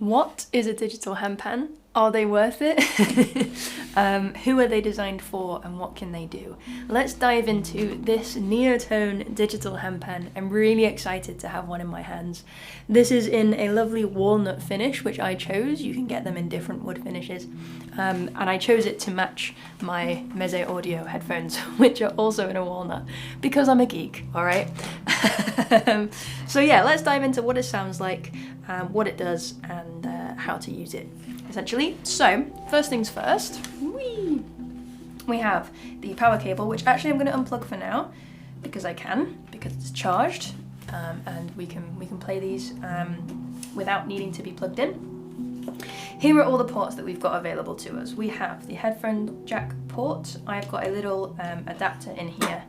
What is a digital handpan? Are they worth it? Who are they designed for and what can they do? Let's dive into this NEOTONE digital handpan. I'm really excited to have one in my hands. This is in a lovely walnut finish, which I chose. You can get them in different wood finishes. And I chose it to match my Meze Audio headphones, which are also in a walnut, because I'm a geek, all right? So yeah, let's dive into what it sounds like, what it does, and how to use it, essentially. So, first things first, we have the power cable, which actually I'm going to unplug for now, because it's charged, and we can play these without needing to be plugged in. Here are all the ports that we've got available to us. We have the headphone jack port. I've got a little adapter in here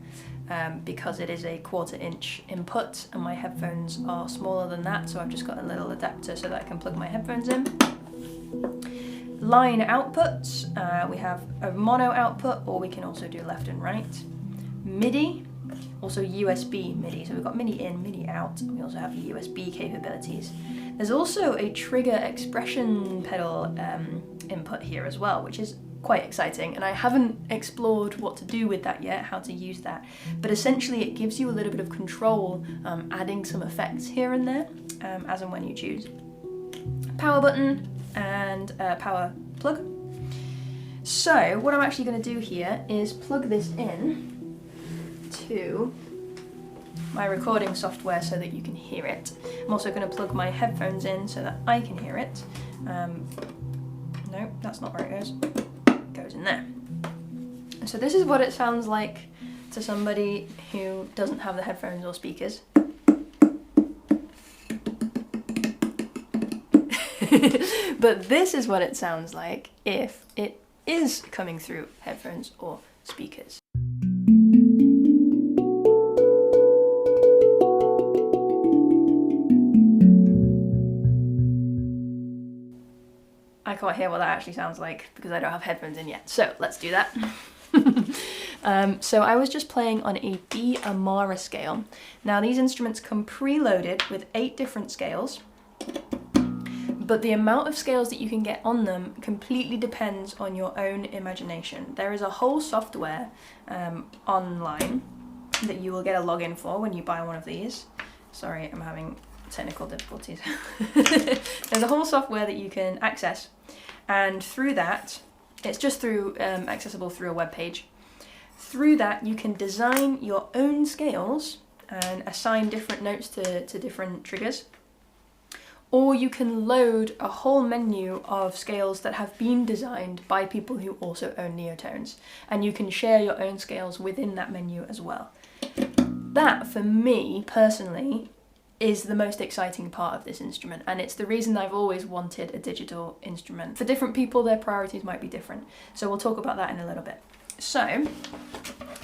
because it is a 1/4 inch input and my headphones are smaller than that, so I've just got a little adapter so that I can plug my headphones in. Line outputs, we have a mono output, or we can also do left and right. MIDI, also USB MIDI, so we've got MIDI in, MIDI out, and we also have USB capabilities. There's also a trigger expression pedal input here as well, which is quite exciting, and I haven't explored what to do with that yet, how to use that, but essentially it gives you a little bit of control, adding some effects here and there, as and when you choose. Power button and power plug. So what I'm actually going to do here is plug this in to my recording software so that you can hear it. I'm also going to plug my headphones in so that I can hear it. No, that's not where it goes. It goes in there. So this is what it sounds like to somebody who doesn't have the headphones or speakers. But this is what it sounds like if it is coming through headphones or speakers. I can't hear what that actually sounds like because I don't have headphones in yet, so let's do that. So I was just playing on a B Amara scale. Now these instruments come preloaded with 8 different scales, but the amount of scales that you can get on them completely depends on your own imagination. There is a whole software online that you will get a login for when you buy one of these. Sorry, I'm having technical difficulties. There's a whole software that you can access, and through that, it's just through accessible through a web page. Through that, you can design your own scales and assign different notes to different triggers. Or you can load a whole menu of scales that have been designed by people who also own NEOTONEs, and you can share your own scales within that menu as well. That, for me personally, is the most exciting part of this instrument, and it's the reason I've always wanted a digital instrument. For different people, their priorities might be different, so we'll talk about that in a little bit. So,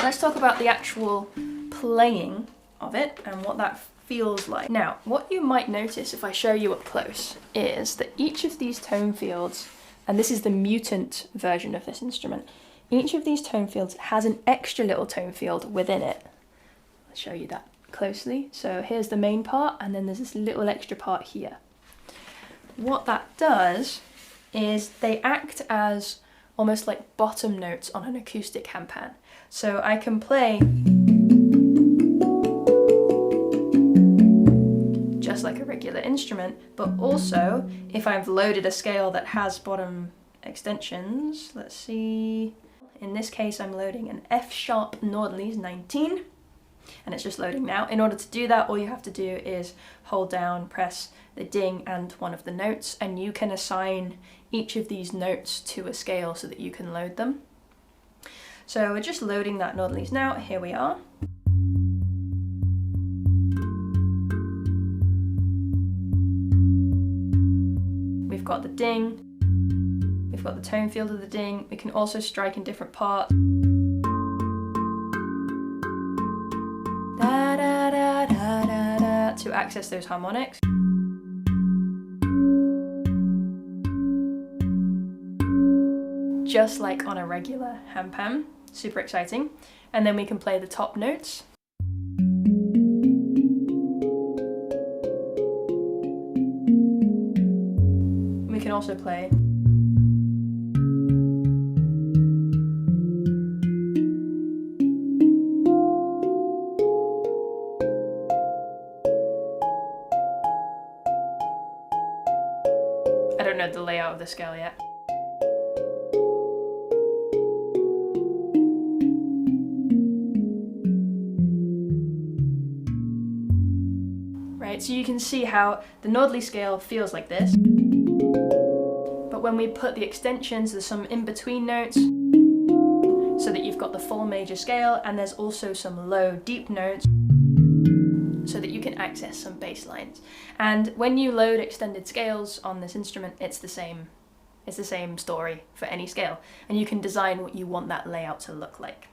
let's talk about the actual playing of it and what that feels like. Now, what you might notice if I show you up close is that each of these tone fields, and this is the Mutant version of this instrument, each of these tone fields has an extra little tone field within it. I'll show you that closely. So here's the main part, and then there's this little extra part here. What that does is they act as almost like bottom notes on an acoustic handpan. So I can play just like a regular instrument, but also if I've loaded a scale that has bottom extensions, let's see, in this case I'm loading an F sharp Nordlies 19, and it's just loading now. In order to do that, all you have to do is hold down, press the ding and one of the notes, and you can assign each of these notes to a scale so that you can load them. So we're just loading that Nordlies now. Here we are. We've got the ding, we've got the tone field of the ding. We can also strike in different parts. Da, da, da, da, da, da, to access those harmonics. Just like on a regular handpan, super exciting. And then we can play the top notes. we can also play. I don't know the layout of the scale yet. Right, so you can see how the Nordley scale feels like this, but when we put the extensions, there's some in-between notes, so that you've got the full major scale, and there's also some low, deep notes, so that you can access some bass lines. And when you load extended scales on this instrument, it's the same story for any scale, and you can design what you want that layout to look like.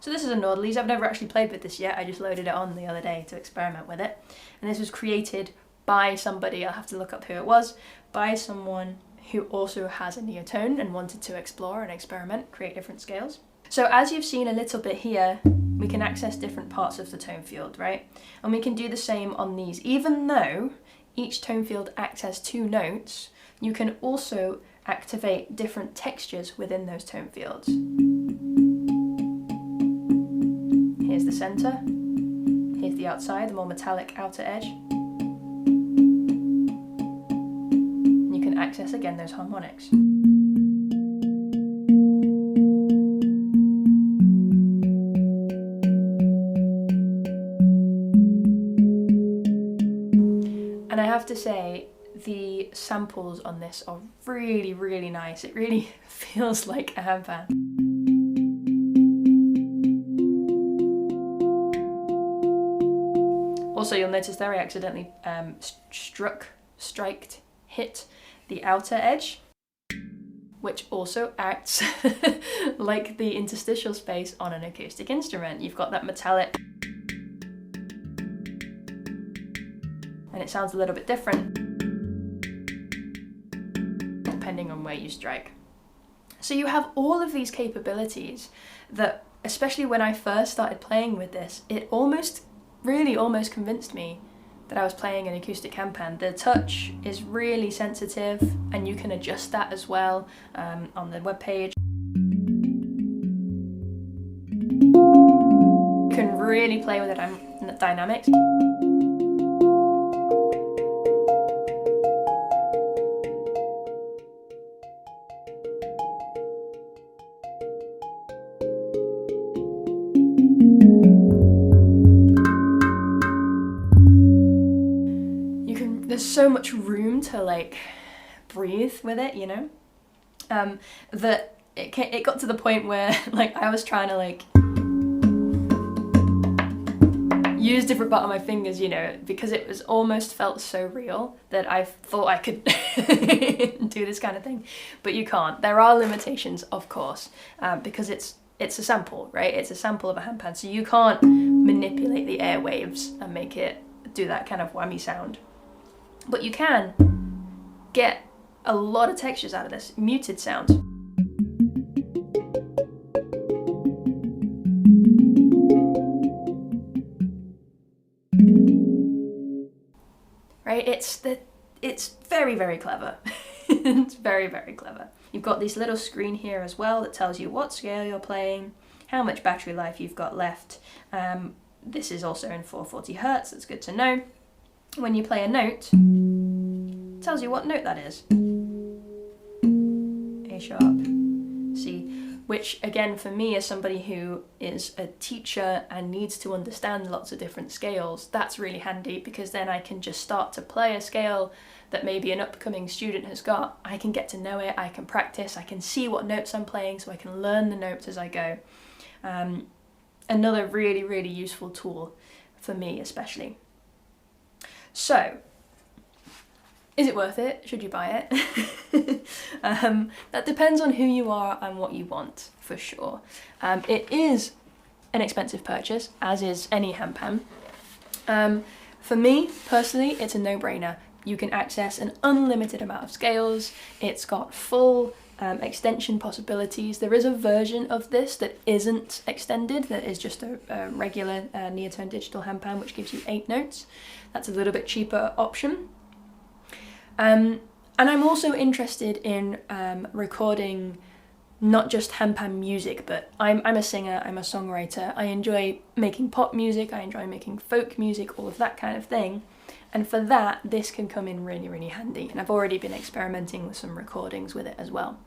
So this is a Nordley's. I've never actually played with this yet. I just loaded it on the other day to experiment with it. And this was created by somebody, I'll have to look up who it was, by someone who also has a neotone and wanted to explore and experiment, create different scales. So as you've seen a little bit here, we can access different parts of the tone field, right? And we can do the same on these. Even though each tone field acts as 2 notes, you can also activate different textures within those tone fields. Here's the center, here's the outside, the more metallic outer edge. And you can access again those harmonics. And I have to say, the samples on this are really, really nice. It really feels like a handpan. Also, you'll notice there I accidentally hit the outer edge, which also acts like the interstitial space on an acoustic instrument. You've got that metallic, and it sounds a little bit different depending on where you strike. So you have all of these capabilities that, especially when I first started playing with this, it almost convinced me that I was playing an acoustic handpan. The touch is really sensitive, and you can adjust that as well on the webpage. You can really play with the dynamics. There's so much room to like breathe with it, you know, that it got to the point where like I was trying to like use different part of my fingers, you know, because it was almost felt so real that I thought I could do this kind of thing, but you can't. There are limitations, of course, because it's a sample, right? It's a sample of a handpan, so you can't manipulate the airwaves and make it do that kind of whammy sound. But you can get a lot of textures out of this, muted sounds. Right, it's very, very clever. It's very, very clever. You've got this little screen here as well that tells you what scale you're playing, how much battery life you've got left. This is also in 440 Hertz, that's good to know. When you play a note, it tells you what note that is. A sharp, C, which again for me as somebody who is a teacher and needs to understand lots of different scales, that's really handy, because then I can just start to play a scale that maybe an upcoming student has got. I can get to know it, I can practice, I can see what notes I'm playing so I can learn the notes as I go. Another really, really useful tool for me especially. So, is it worth it? Should you buy it? That depends on who you are and what you want, for sure. It is an expensive purchase, as is any handpan. For me, personally, it's a no-brainer. You can access an unlimited amount of scales. It's got full extension possibilities. There is a version of this that isn't extended, that is just a regular NEOTONE digital handpan, which gives you 8 notes. That's a little bit cheaper option. And And I'm also interested in recording not just handpan music, but I'm a singer, I'm a songwriter. I enjoy making pop music, I enjoy making folk music, all of that kind of thing. And for that, this can come in really, really handy. And I've already been experimenting with some recordings with it as well.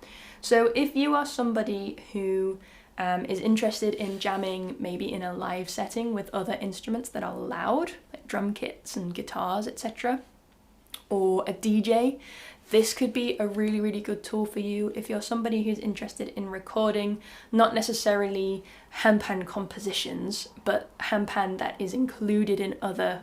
So if you are somebody who is interested in jamming maybe in a live setting with other instruments that are loud, like drum kits and guitars, etc., or a DJ, this could be a really, really good tool for you. If you're somebody who's interested in recording, not necessarily handpan compositions, but handpan that is included in other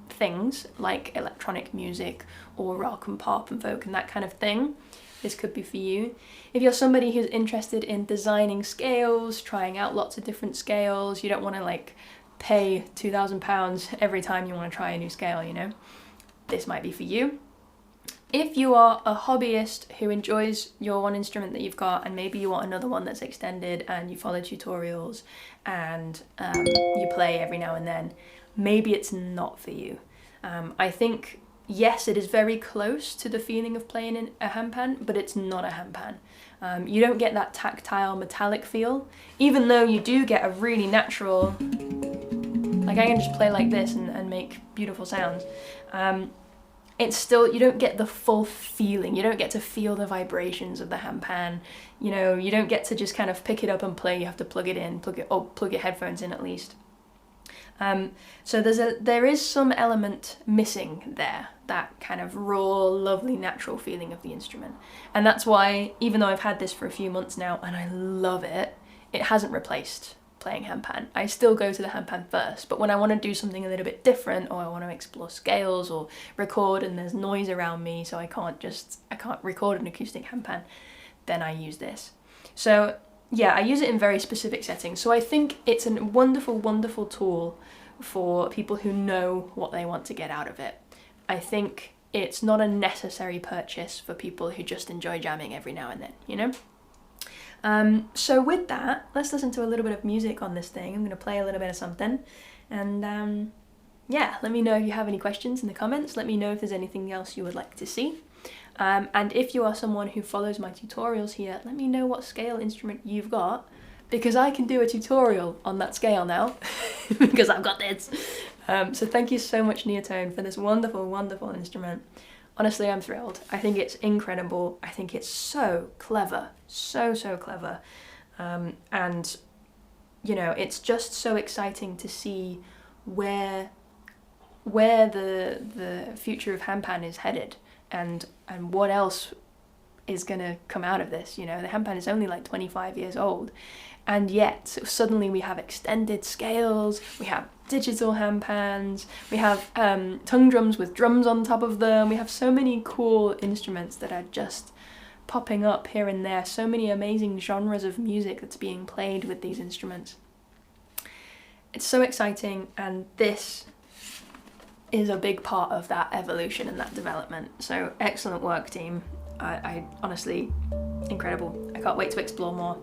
things like electronic music or rock and pop and folk and that kind of thing, this could be for you. If you're somebody who's interested in designing scales, trying out lots of different scales, you don't want to like pay £2,000 every time you want to try a new scale, you know, this might be for you. If you are a hobbyist who enjoys your one instrument that you've got and maybe you want another one that's extended and you follow tutorials and you play every now and then, maybe it's not for you. I think, yes, it is very close to the feeling of playing in a handpan, but it's not a handpan. You don't get that tactile metallic feel, even though you do get a really natural, like I can just play like this and make beautiful sounds. It's still, you don't get the full feeling. You don't get to feel the vibrations of the handpan. You know, you don't get to just kind of pick it up and play. You have to plug it in, plug your headphones in at least. So there is some element missing there, that kind of raw, lovely, natural feeling of the instrument. And that's why, even though I've had this for a few months now and I love it, it hasn't replaced playing handpan. I still go to the handpan first, but when I want to do something a little bit different, or I want to explore scales or record and there's noise around me, so I can't record an acoustic handpan, then I use this. So yeah, I use it in very specific settings. So I think it's a wonderful, wonderful tool for people who know what they want to get out of it. I think it's not a necessary purchase for people who just enjoy jamming every now and then, you know? So with that, let's listen to a little bit of music on this thing. I'm going to play a little bit of something. And yeah, let me know if you have any questions in the comments. Let me know if there's anything else you would like to see. And if you are someone who follows my tutorials here, let me know what scale instrument you've got, because I can do a tutorial on that scale now, because I've got this. So thank you so much, NEOTONE, for this wonderful, wonderful instrument. Honestly, I'm thrilled. I think it's incredible. I think it's so clever, so clever. And, you know, it's just so exciting to see where the future of handpan is headed. And what else is going to come out of this. You know, the handpan is only like 25 years old, and yet suddenly we have extended scales, we have digital handpans, we have tongue drums with drums on top of them. We have so many cool instruments that are just popping up here and there, so many amazing genres of music that's being played with these instruments. It's so exciting, and this is a big part of that evolution and that development. So excellent work, team. I honestly, incredible. I can't wait to explore more.